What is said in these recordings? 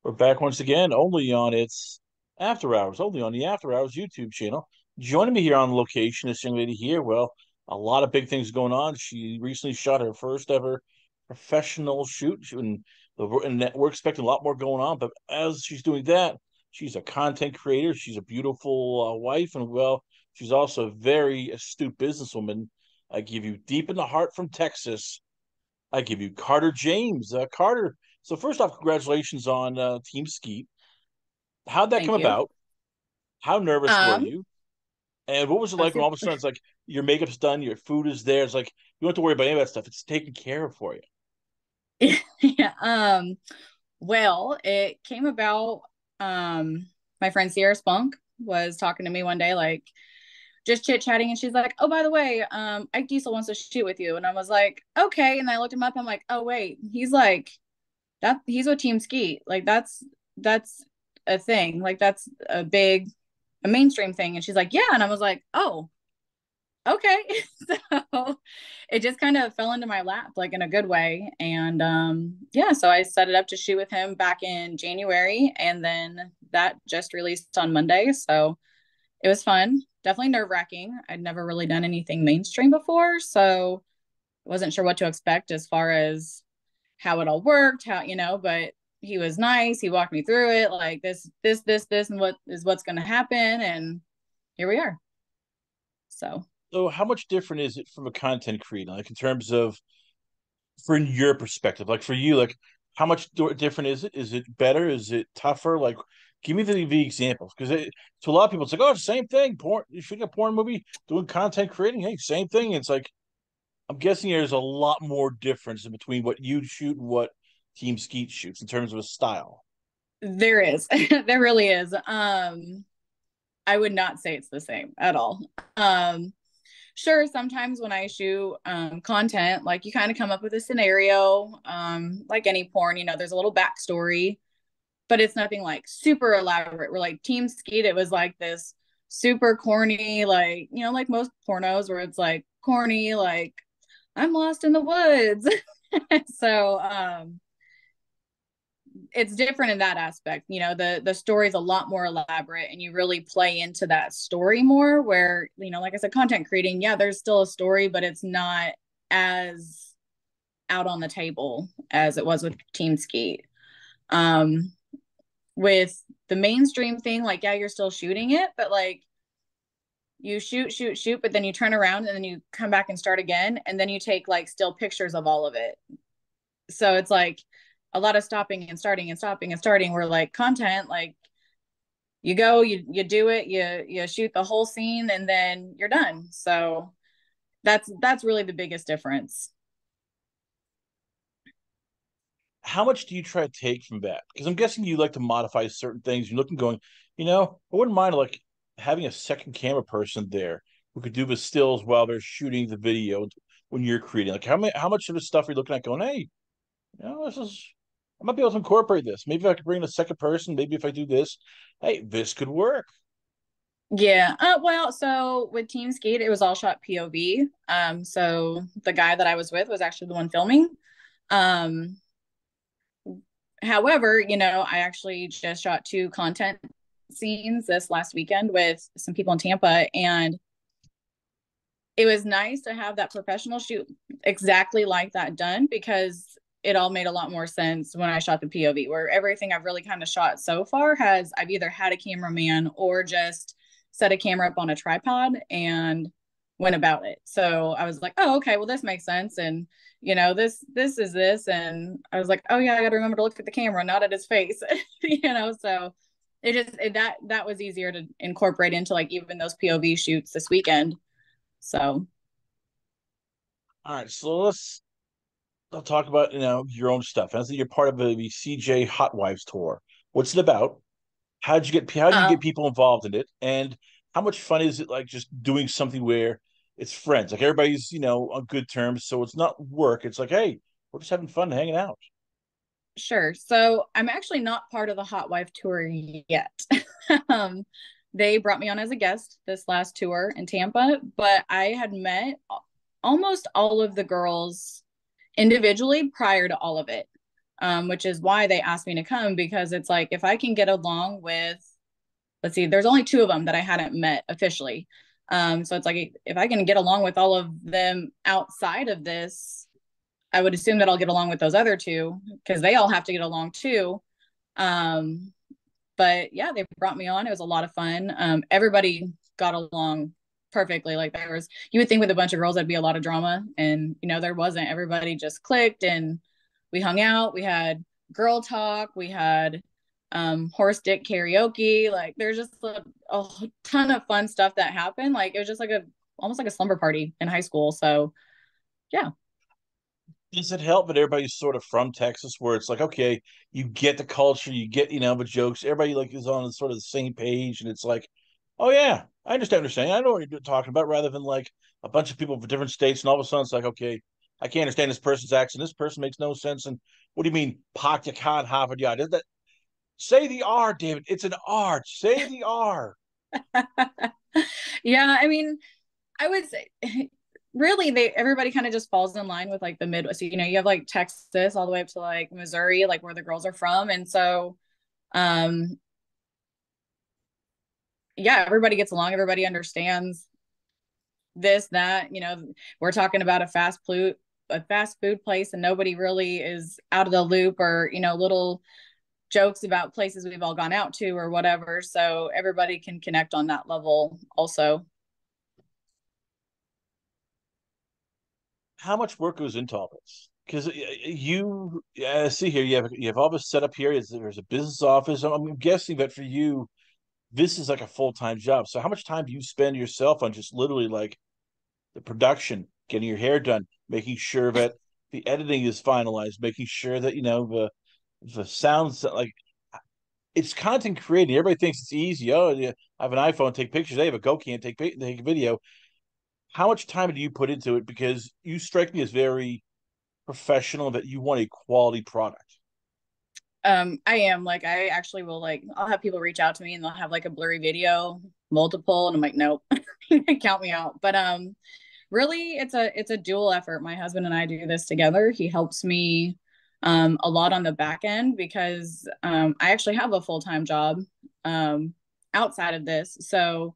We're back once again, only on its After Hours, only on the After Hours YouTube channel. Joining me here on location, this young lady here. Well, a lot of big things going on. She recently shot her first ever professional shoot, and we're expecting a lot more going on. But as she's doing that, she's a content creator. She's a beautiful wife, and well, she's also a very astute businesswoman. I give you deep in the heart from Texas. I give you Carter James. Carter, so first off, congratulations on Team Skeet. How'd that come Thank you. about? How nervous were Um, you? And what was it I was like when all of a super, sudden it's like your makeup's done, your food is there? It's like you don't have to worry about any of that stuff. It's taken care of for you. yeah. Well, it came about, my friend Sierra Spunk was talking to me one day, like just chit chatting, and she's like, "Oh, by the way, Ike Diesel wants to shoot with you." And I was like, "Okay." And I looked him up. I'm like, "Oh, wait, he's like that. He's with Team Skeet. Like that's a thing. Like that's a mainstream thing." And she's like, "Yeah." And I was like, "Oh, okay." So it just kind of fell into my lap, like in a good way. And yeah, so I set it up to shoot with him back in January, and then that just released on Monday. So it was fun. Definitely nerve-wracking. I'd never really done anything mainstream before, so I wasn't sure what to expect as far as how it all worked, but he was nice. He walked me through it, like this, and what's going to happen, and here we are. So So how much different is it from a content creator, like in terms of from your perspective, like for you, like how much different is it? Is it better? Is it tougher? Like, give me the examples because to a lot of people, it's like, oh, it's the same thing. Porn, you shooting a porn movie, doing content creating, hey, same thing. It's like I'm guessing there's a lot more difference in between what you shoot and what Team Skeet shoots in terms of a style. there is, there really is. I would not say it's the same at all. Um, sure, sometimes when I shoot content, like you kind of come up with a scenario, like any porn, there's a little backstory, but it's nothing like super elaborate. We're like Team Skeet, it was like this super corny, like, like most pornos where it's like corny, like I'm lost in the woods. So it's different in that aspect. The story is a lot more elaborate, and you really play into that story more, where, like I said, content creating, yeah, there's still a story, but it's not as out on the table as it was with Team Skeet. um with the mainstream thing, like, yeah, you're still shooting it, but like you shoot, but then you turn around and then you come back and start again, and then you take like still pictures of all of it. So it's like a lot of stopping and starting and stopping and starting. Where like content, like you go, you do it, you shoot the whole scene, and then you're done. So that's really the biggest difference. How much do you try to take from that? Because I'm guessing you like to modify certain things. You're looking, going, I wouldn't mind like having a second camera person there who could do the stills while they're shooting the video when you're creating. Like how much of the stuff are you looking at going, hey, this is I might be able to incorporate this. Maybe if I could bring in a second person, maybe if I do this, hey, this could work. Yeah. Well, so with Team Skate, it was all shot POV. So the guy that I was with was actually the one filming. Um, However, I actually just shot two content scenes this last weekend with some people in Tampa, and it was nice to have that professional shoot exactly like that done, because it all made a lot more sense when I shot the POV, where everything I've really kind of shot so far has I've either had a cameraman or just set a camera up on a tripod and went about it. So I was like, oh, okay, well, this makes sense. And this is this. And I was like, oh yeah, I gotta remember to look at the camera, not at his face. So that was easier to incorporate into like even those POV shoots this weekend. So All right, so I'll talk about your own stuff. As you're part of the CJ Hot Wives tour. What's it about? How do you uh, get people involved in it? And how much fun is it like just doing something where it's friends? Like everybody's, on good terms, so it's not work. It's like, hey, we're just having fun hanging out. sure. So I'm actually not part of the Hot Wife tour yet. um, they brought me on as a guest this last tour in Tampa, but I had met almost all of the girls individually prior to all of it. which is why they asked me to come, because it's like, if I can get along with, let's see, there's only two of them that I hadn't met officially. So it's like, if I can get along with all of them outside of this, I would assume that I'll get along with those other two, because they all have to get along too. Um, but yeah, they brought me on. It was a lot of fun. Everybody got along perfectly. Like, there was, you would think with a bunch of girls there'd be a lot of drama, and there wasn't. Everybody just clicked, and we hung out. We had girl talk. We had horse dick karaoke. Like, there's just a ton of fun stuff that happened. Like, it was just like almost like a slumber party in high school. So yeah. Does it help that everybody's sort of from Texas, where it's like, okay, you get the culture, you get, the jokes, everybody like is on sort of the same page, and it's like, oh yeah, I understand. I know what you're talking about, rather than like a bunch of people from different states, and all of a sudden it's like, okay, I can't understand this person's accent. This person makes no sense. And what do you mean, Pak you can't have it? Yeah, that say the R, David. It's an R. Say the R. Yeah, I mean, I would say really everybody kind of just falls in line with like the Midwest. So, you have like Texas all the way up to like Missouri, like where the girls are from. And so um yeah, everybody gets along, everybody understands this, that, we're talking about a fast food place, and nobody really is out of the loop, or, little jokes about places we've all gone out to or whatever. So everybody can connect on that level also. How much work goes into all this? Because you see here, you have all this set up here. There's a business office. I'm guessing that for you, this is like a full-time job. So how much time do you spend yourself on just literally like the production, getting your hair done, making sure that the editing is finalized, making sure that the sounds like it's content creating. Everybody thinks it's easy. Oh, yeah, I have an iPhone, take pictures. They have a Go can take video. How much time do you put into it? Because you strike me as very professional, that you want a quality product. I am, like, I actually will, like, I'll have people reach out to me and they'll have like a blurry video, multiple, and I'm like, nope, count me out. But really, it's a dual effort. My husband and I do this together. He helps me a lot on the back end, because I actually have a full-time job outside of this. So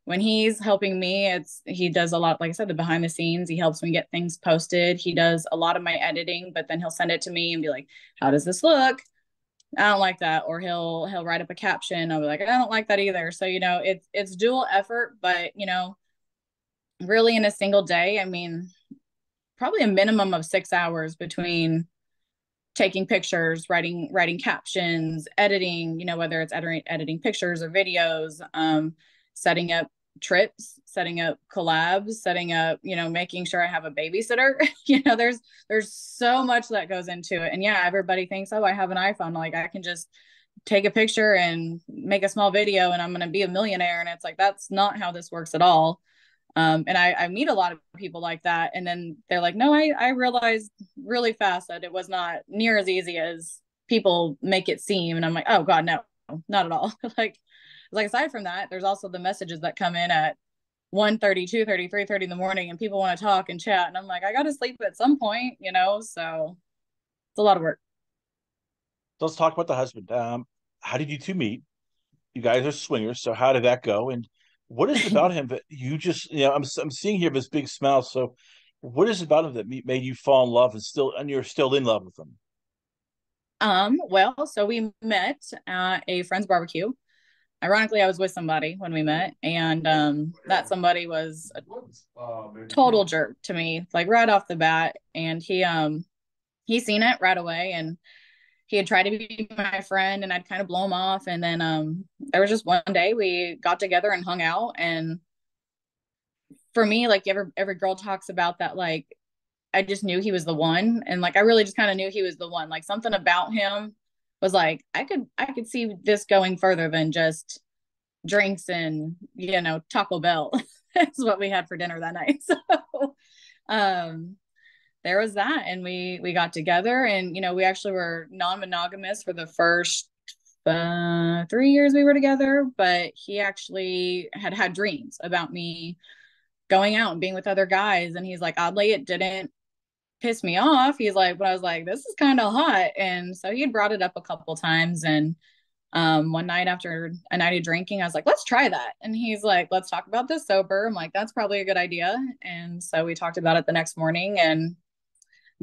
when he's helping me, he does a lot, like I said, the behind the scenes. He helps me get things posted. He does a lot of my editing, but then he'll send it to me and be like, how does this look? I don't like that. Or he'll write up a caption. I'll be like, I don't like that either. So, it's dual effort, but really in a single day, I mean, probably a minimum of 6 hours between taking pictures, writing captions, editing, whether it's editing pictures or videos, setting up trips, setting up collabs, setting up, making sure I have a babysitter. There's so much that goes into it. And yeah, everybody thinks, oh, I have an iPhone, like I can just take a picture and make a small video and I'm going to be a millionaire. And it's like, that's not how this works at all. And I meet a lot of people like that. And then they're like, no, I realized really fast that it was not near as easy as people make it seem. And I'm like, oh God, no, not at all. like aside from that, there's also the messages that come in at 1:30, 2:30, 3:30 in the morning, and people want to talk and chat. And I'm like, I got to sleep at some point, so it's a lot of work. So let's talk about the husband. How did you two meet? You guys are swingers, so how did that go? And what is it about him that you just, I'm seeing here this big smile. So, what is it about him that made you fall in love, and you're still in love with him? Well, so we met at a friend's barbecue. Ironically, I was with somebody when we met, and that somebody was a total jerk to me, like right off the bat. And he seen it right away, and he had tried to be my friend, and I'd kind of blow him off. And then there was just one day we got together and hung out. And for me, like every girl talks about that, like I just knew he was the one. And like I really just kind of knew he was the one. Like something about him was like I could see this going further than just drinks and Taco Bell. That's what we had for dinner that night. So um there was that, and we got together, and we actually were non-monogamous for the first 3 years we were together. But he actually had dreams about me going out and being with other guys, and he's like, oddly, it didn't pissed me off. He's like, but I was like, this is kind of hot. And so he had brought it up a couple times. And one night after a night of drinking, I was like, let's try that. And he's like, let's talk about this sober. I'm like, that's probably a good idea. And so we talked about it the next morning and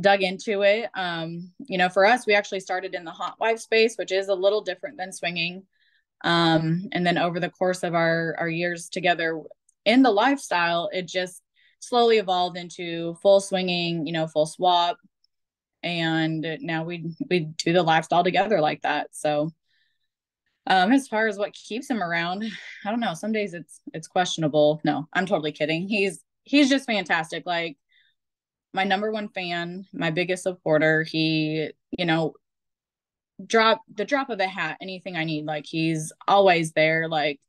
dug into it. For us, we actually started in the hot wife space, which is a little different than swinging. And then over the course of our years together in the lifestyle, it just slowly evolved into full swinging, full swap. And now we do the lifestyle together like that. So as far as what keeps him around, I don't know. Some days it's questionable. No, I'm totally kidding. He's just fantastic. Like my number one fan, my biggest supporter. He, drop of a hat, anything I need. Like he's always there. Like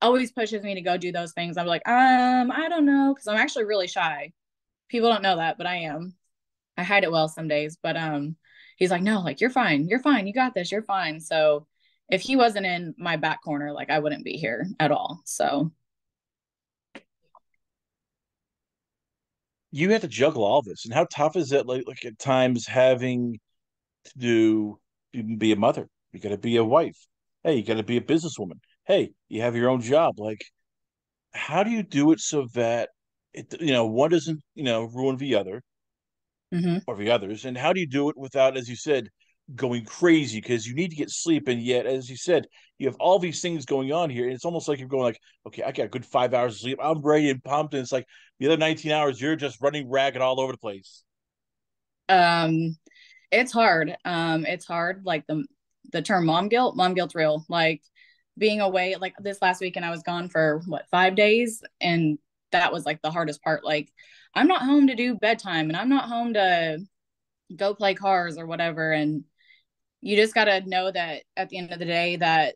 always pushes me to go do those things. I'm like, I don't know, because I'm actually really shy. People don't know that, but I am. I hide it well some days, but he's like, no, like you're fine, you got this, you're fine. So if he wasn't in my back corner, like I wouldn't be here at all. So You have to juggle all this, and how tough is it? Like at times having to be a mother. You got to be a wife. Hey, you got to be a businesswoman. Hey, you have your own job. Like, how do you do it so that one doesn't ruin the other mhm. or the others, and how do you do it without, as you said, going crazy? Because you need to get sleep, and yet, as you said, you have all these things going on here, and it's almost like you're going like, okay, I got a good 5 hours of sleep. I'm ready and pumped, and it's like the other 19 hours you're just running ragged all over the place. um it's hard. It's hard. Like the term mom guilt's real. Like being away, like this last weekend, I was gone for what, 5 days, and that was like the hardest part. Like I'm not home to do bedtime, and I'm not home to go play cars or whatever. And you just got to know that at the end of the day, that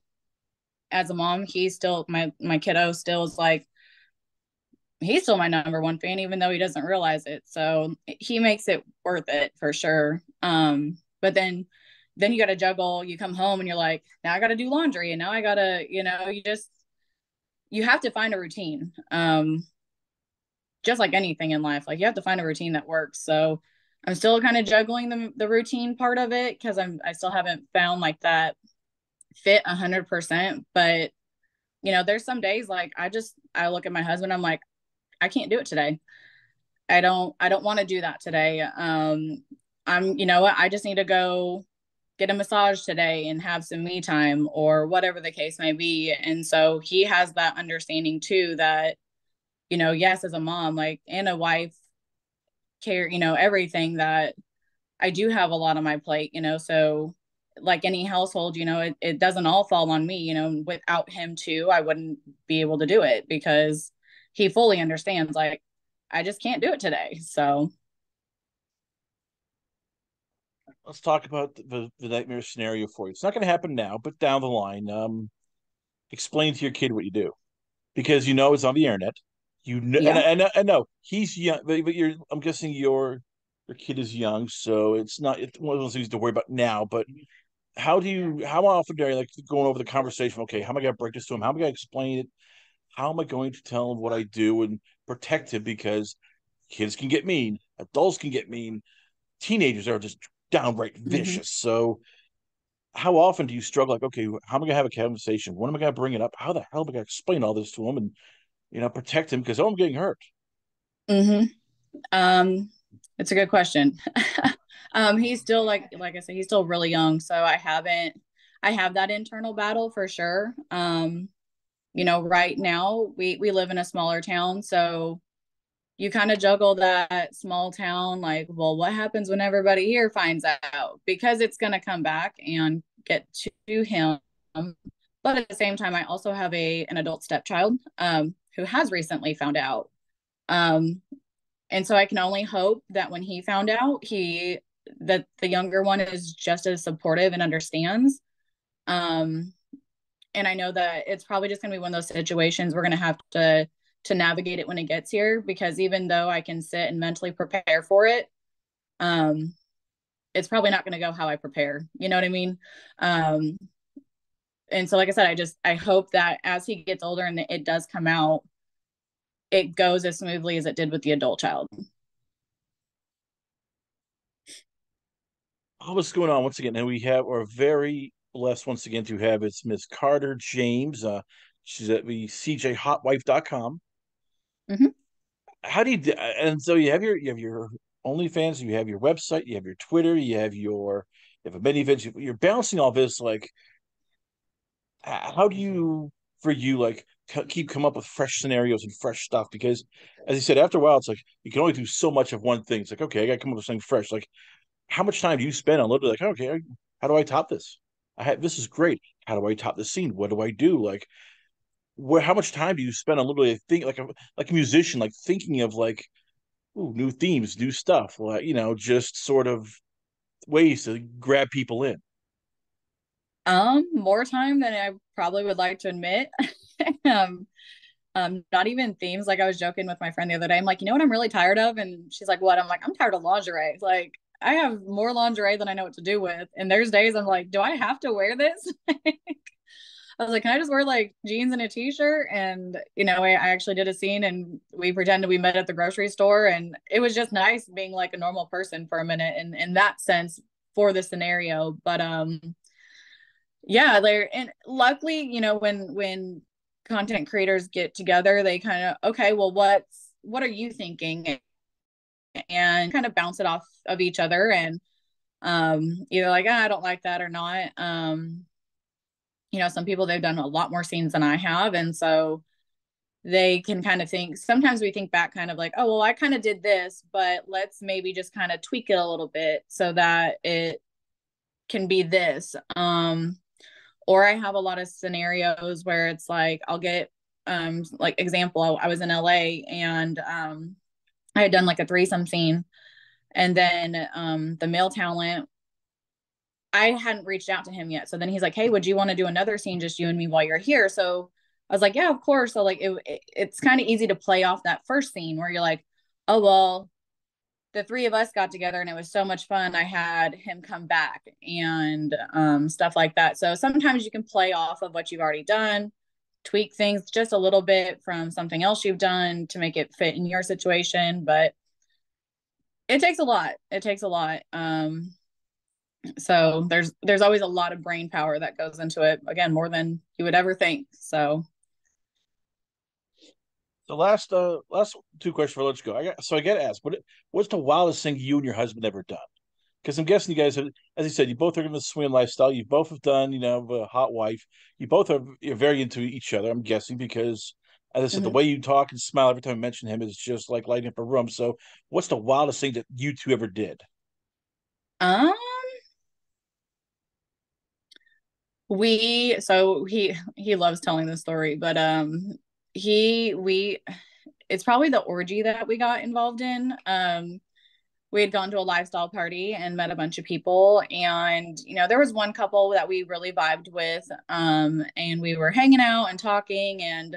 as a mom, he's still my kiddo still is like, he's still my number one fan, even though he doesn't realize it. So he makes it worth it for sure. But then you got to juggle. You come home and you're like, now I got to do laundry, and now I got to, you have to find a routine. Just like anything in life, like you have to find a routine that works. So I'm still kind of juggling the routine part of it, because I still haven't found like that fit 100%. But there's some days like I look at my husband, I'm like, I can't do it today. I don't want to do that today. I'm, what, I just need to go get a massage today and have some me time or whatever the case may be. And so he has that understanding too, that, yes, as a mom, like, and a wife, care, everything, that I do have a lot on my plate, so like any household, it doesn't all fall on me, without him too, I wouldn't be able to do it, because he fully understands, like, I just can't do it today. So, Let's talk about the nightmare scenario for you. It's not going to happen now, but down the line, explain to your kid what you do, because it's on the internet. You know, and yeah. I know he's young, but I'm guessing your kid is young, so it's one of those things to worry about now. But how often are you like going over the conversation? Okay, how am I going to break this to him? How am I going to explain it? How am I going to tell him what I do and protect him? Because kids can get mean, adults can get mean, teenagers are just downright Mm-hmm. vicious. So how often do you struggle? Like, okay, how am I gonna have a conversation? When am I gonna bring it up? How the hell am I gonna explain all this to him and protect him? Because I'm getting hurt. Mm-hmm. Um, it's a good question. He's still, like I said, he's still really young, so I have that internal battle for sure. Right now we live in a smaller town, so you kind of juggle that small town, like, well, what happens when everybody here finds out? Because it's going to come back and get to him. But at the same time, I also have an adult stepchild, who has recently found out. Um, and so I can only hope that when he found out, that the younger one is just as supportive and understands. Um, and I know that it's probably just going to be one of those situations we're going to have to navigate it when it gets here, because even though I can sit and mentally prepare for it, um, it's probably not going to go how I prepare. You know what I mean? Um, and so, like I said, I hope that as he gets older and it does come out, it goes as smoothly as it did with the adult child. what's going on once again? And we have our very blessed once again to have it's Miss Carter James. She's at the cjhotwife.com. Hmm. How do and so you have your OnlyFans, you have your website, you have your Twitter, you have a many events. You're balancing all this. Like, how do you for you like keep come up with fresh scenarios and fresh stuff? Because as you said, after a while, it's like you can only do so much of one thing. It's like, okay, I got to come up with something fresh. Like, how much time do you spend on literally like, okay, how do I top this? This is great. How do I top this scene? What do I do? Like, where how much time do you spend on literally think like a musician, like thinking of like, ooh, new themes, new stuff, like just sort of ways to grab people in. More time than I probably would like to admit. um, not even themes. Like I was joking with my friend the other day. I'm like, you know what I'm really tired of? And she's like, what? I'm like, I'm tired of lingerie. Like I have more lingerie than I know what to do with. And there's days I'm like, do I have to wear this? I was like, can I just wear like jeans and a t-shirt? And I actually did a scene and we pretended we met at the grocery store, and it was just nice being like a normal person for a minute in that sense for the scenario. But yeah, they're and luckily, when content creators get together, they kind of, okay, well, what are you thinking? And kind of bounce it off of each other, and either like, I don't like that or not. Some people, they've done a lot more scenes than I have, and so they can kind of think, sometimes we think back kind of like, oh well, I kind of did this, but let's maybe just kind of tweak it a little bit so that it can be this. Or I have a lot of scenarios where it's like I'll get like example, I was in LA, and I had done like a threesome scene, and then the male talent, I hadn't reached out to him yet. So then he's like, hey, would you want to do another scene, just you and me, while you're here? So I was like, yeah, of course. So like it's kind of easy to play off that first scene where you're like, oh well, the three of us got together and it was so much fun. I had him come back and stuff like that. So sometimes you can play off of what you've already done, tweak things just a little bit from something else you've done to make it fit in your situation. But it takes a lot. It takes a lot. So there's always a lot of brain power that goes into it. Again, more than you would ever think. So The last two questions for let's go. I got to ask, what's the wildest thing you and your husband ever done? Because I'm guessing you guys have, as you said, you both are in the swing lifestyle. You both have done, a hot wife. You both are you're very into each other. I'm guessing because, as I said, the mhm. way you talk and smile every time I mention him is just like lighting up a room. So, what's the wildest thing that you two ever did? um we so he loves telling this story, but he we it's probably the orgy that we got involved in. We had gone to a lifestyle party and met a bunch of people, and there was one couple that we really vibed with, and we were hanging out and talking, and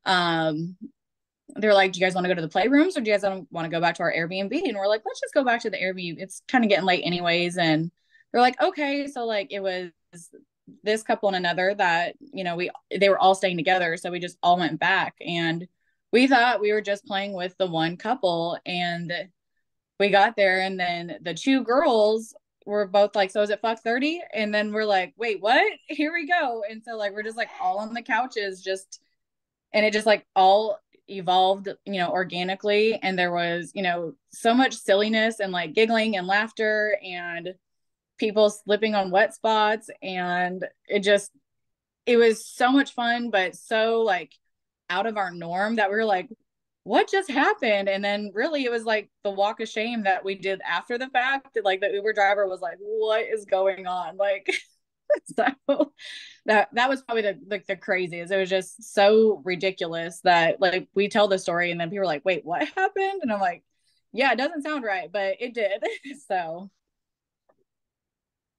um they're like, do you guys want to go to the playrooms, or do you guys want to go back to our Airbnb? And we're like, let's just go back to the Airbnb, it's kind of getting late anyways. And they're like, okay. So like it was this couple and another that they were all staying together, so we just all went back, and we thought we were just playing with the one couple. And we got there, and then the two girls were both like, so is it fuck 30? And then we're like, wait, what? Here we go. And so like we're just like all on the couches, just, and it just like all evolved, organically. And there was, so much silliness and like giggling and laughter and people slipping on wet spots. And it was so much fun, but so like out of our norm that we were like, what just happened? And then really it was like the walk of shame that we did after the fact. Like the Uber driver was like, what is going on? Like, so that was probably the craziest. It was just so ridiculous that like we tell the story and then people are like, wait, what happened? And I'm like, yeah, it doesn't sound right, but it did. So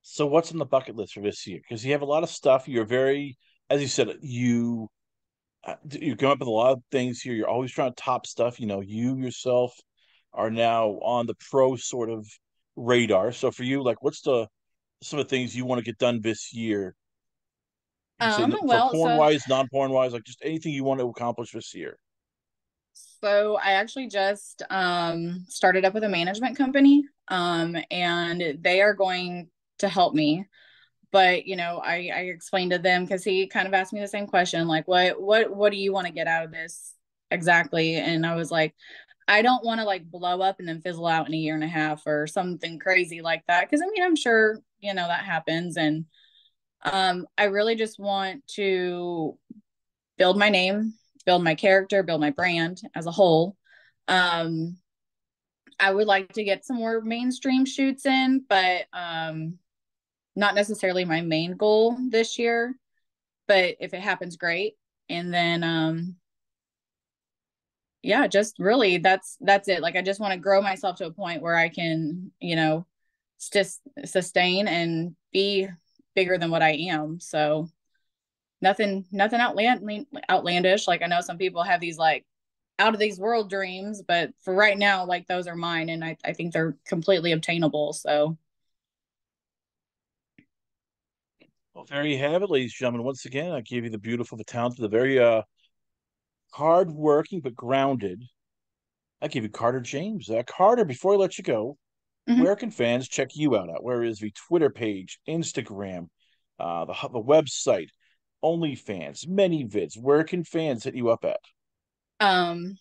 So, what's on the bucket list for this year? Because you have a lot of stuff. You're very, as you said, you come up with a lot of things here. You're always trying to top stuff. You yourself are now on the pro sort of radar. So for you, like, what's the some of the things you want to get done this year? You can say for well, porn so wise, non porn wise, like just anything you want to accomplish this year. So I actually just started up with a management company, and they are going to help me. But I explained to them because he kind of asked me the same question, like, what do you want to get out of this exactly? And I was like, I don't want to like blow up and then fizzle out in a year and a half or something crazy like that. Because I mean, I'm sure that happens, and I really just want to build my name, build my character, build my brand as a whole. Um, I would like to get some more mainstream shoots in, but not necessarily my main goal this year. But if it happens, great. And then yeah, just really that's it. Like I just want to grow myself to a point where I can, sustain and be bigger than what I am. So nothing outlandish. Like I know some people have these like out of these world dreams, but for right now, like those are mine, and I think they're completely obtainable. So Well, there you have it, ladies and gentlemen. Once again, I gave you the beautiful, the talented, the very hard-working but grounded. I give you Carter James. Carter, before I let you go, mhm. where can fans check you out at? Where is the Twitter page, Instagram, the website, OnlyFans, many vids? Where can fans hit you up at? um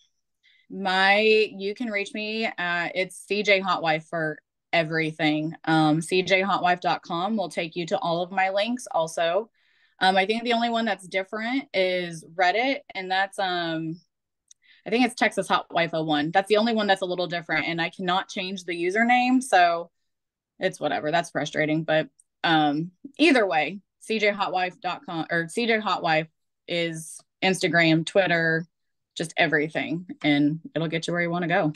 my you can reach me it's CJ Hotwife for everything. CJHotwife.com will take you to all of my links also. I think the only one that's different is Reddit, and that's I think it's Texas Hotwife 01. That's the only one that's a little different, and I cannot change the username, so it's whatever. That's frustrating, but either way, CJHotwife.com or CJ Hotwife is Instagram, Twitter, just everything, and it'll get you where you want to go.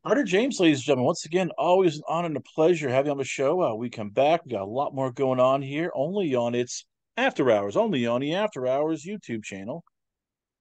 Carter James, ladies and gentlemen, once again, always an honor and a pleasure having you on the show. We come back. We got a lot more going on here, only on its After Hours, only on the After Hours YouTube channel.